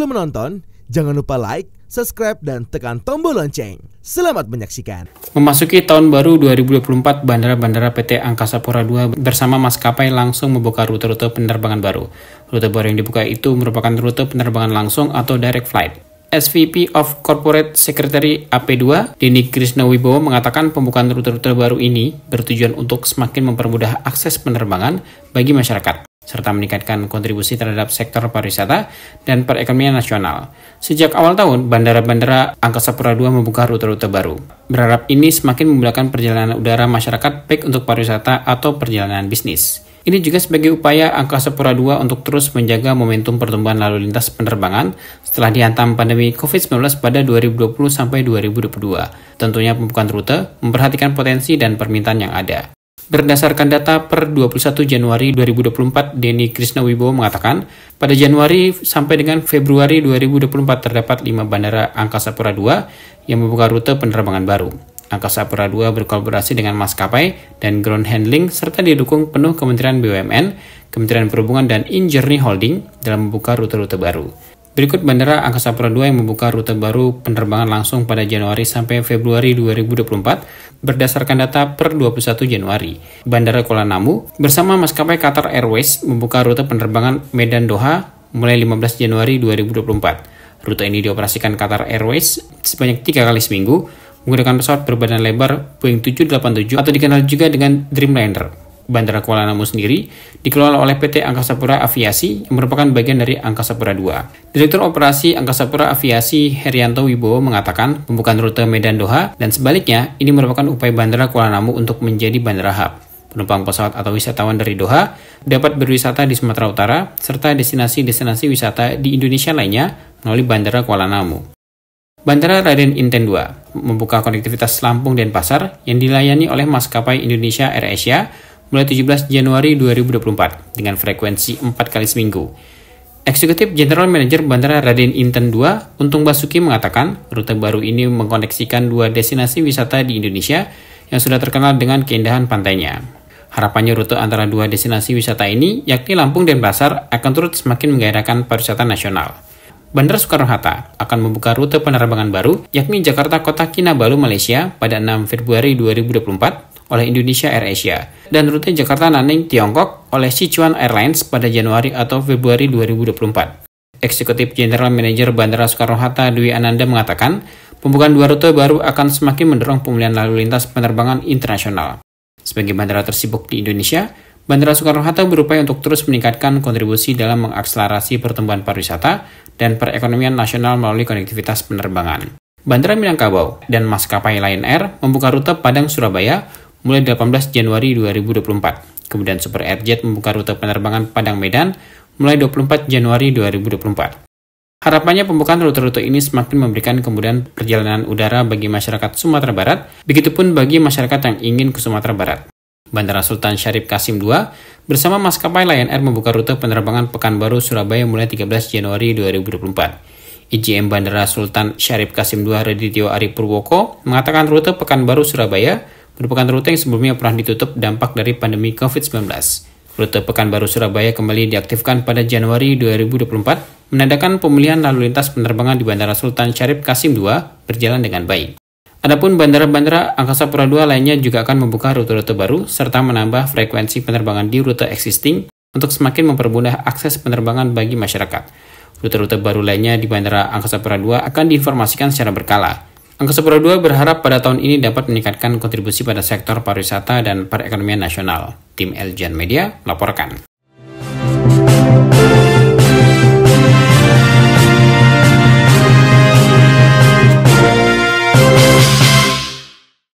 Sebelum menonton, jangan lupa like, subscribe, dan tekan tombol lonceng. Selamat menyaksikan. Memasuki tahun baru 2024, bandara-bandara PT Angkasa Pura II bersama maskapai langsung membuka rute-rute penerbangan baru. Rute baru yang dibuka itu merupakan rute penerbangan langsung atau direct flight. SVP of Corporate Secretary AP2, Denny Krisnawibowo mengatakan pembukaan rute-rute baru ini bertujuan untuk semakin mempermudah akses penerbangan bagi masyarakat, serta meningkatkan kontribusi terhadap sektor pariwisata dan perekonomian nasional. Sejak awal tahun, bandara-bandara Angkasa Pura II membuka rute-rute baru. Berharap ini semakin memudahkan perjalanan udara masyarakat baik untuk pariwisata atau perjalanan bisnis. Ini juga sebagai upaya Angkasa Pura II untuk terus menjaga momentum pertumbuhan lalu lintas penerbangan setelah dihantam pandemi COVID-19 pada 2020 sampai 2022. Tentunya pembukaan rute memperhatikan potensi dan permintaan yang ada. Berdasarkan data per 21 Januari 2024, Denny Krisnawibowo mengatakan, pada Januari sampai dengan Februari 2024 terdapat 5 bandara Angkasa Pura II yang membuka rute penerbangan baru. Angkasa Pura II berkolaborasi dengan maskapai dan ground handling serta didukung penuh Kementerian BUMN, Kementerian Perhubungan, dan InJourney Holding dalam membuka rute-rute baru. Berikut bandara Angkasa Pura II yang membuka rute baru penerbangan langsung pada Januari sampai Februari 2024 berdasarkan data per 21 Januari. Bandara Kuala Namu bersama maskapai Qatar Airways membuka rute penerbangan Medan Doha mulai 15 Januari 2024. Rute ini dioperasikan Qatar Airways sebanyak 3 kali seminggu menggunakan pesawat berbadan lebar Boeing 787 atau dikenal juga dengan Dreamliner. Bandara Kuala Namu sendiri dikelola oleh PT Angkasa Pura Aviasi yang merupakan bagian dari Angkasa Pura II. Direktur Operasi Angkasa Pura Aviasi Herianto Wibowo mengatakan pembukaan rute Medan Doha dan sebaliknya ini merupakan upaya Bandara Kuala Namu untuk menjadi bandara hub. Penumpang pesawat atau wisatawan dari Doha dapat berwisata di Sumatera Utara serta destinasi-destinasi wisata di Indonesia lainnya melalui Bandara Kuala Namu. Bandara Raden Inten II membuka konektivitas Lampung dan Pasar yang dilayani oleh maskapai Indonesia AirAsia mulai 17 Januari 2024 dengan frekuensi 4 kali seminggu. Eksekutif General Manager Bandara Raden Inten II, Untung Basuki mengatakan rute baru ini mengkoneksikan 2 destinasi wisata di Indonesia yang sudah terkenal dengan keindahan pantainya. Harapannya rute antara 2 destinasi wisata ini, yakni Lampung dan Pasar, akan turut semakin menggairahkan pariwisata nasional. Bandara Soekarno-Hatta akan membuka rute penerbangan baru, yakni Jakarta Kota Kinabalu, Malaysia pada 6 Februari 2024 oleh Indonesia AirAsia, dan rute Jakarta Nanning, Tiongkok oleh Sichuan Airlines pada Januari atau Februari 2024. Eksekutif General Manager Bandara Soekarno-Hatta Dwi Ananda mengatakan, pembukaan 2 rute baru akan semakin mendorong pemulihan lalu lintas penerbangan internasional. Sebagai bandara tersibuk di Indonesia, Bandara Soekarno-Hatta berupaya untuk terus meningkatkan kontribusi dalam mengakselerasi pertumbuhan pariwisata dan perekonomian nasional melalui konektivitas penerbangan. Bandara Minangkabau dan maskapai Lion Air membuka rute Padang-Surabaya mulai 18 Januari 2024. Kemudian Super Airjet membuka rute penerbangan Padang-Medan mulai 24 Januari 2024. Harapannya pembukaan rute-rute ini semakin memberikan kemudahan perjalanan udara bagi masyarakat Sumatera Barat, begitupun bagi masyarakat yang ingin ke Sumatera Barat. Bandara Sultan Syarif Qasim II bersama maskapai Lion Air membuka rute penerbangan Pekanbaru Surabaya mulai 13 Januari 2024. IJM Bandara Sultan Syarif Qasim II Radityo Ari Purwoko mengatakan rute Pekanbaru Surabaya merupakan rute yang sebelumnya pernah ditutup dampak dari pandemi COVID-19. Rute Pekanbaru Surabaya kembali diaktifkan pada Januari 2024, menandakan pemulihan lalu lintas penerbangan di Bandara Sultan Syarif Qasim II berjalan dengan baik. Adapun bandara-bandara Angkasa Pura II lainnya juga akan membuka rute-rute baru serta menambah frekuensi penerbangan di rute existing untuk semakin mempermudah akses penerbangan bagi masyarakat. Rute-rute baru lainnya di Bandara Angkasa Pura II akan diinformasikan secara berkala. Angkasa Pura II berharap pada tahun ini dapat meningkatkan kontribusi pada sektor pariwisata dan perekonomian nasional. Tim Eljan Media melaporkan.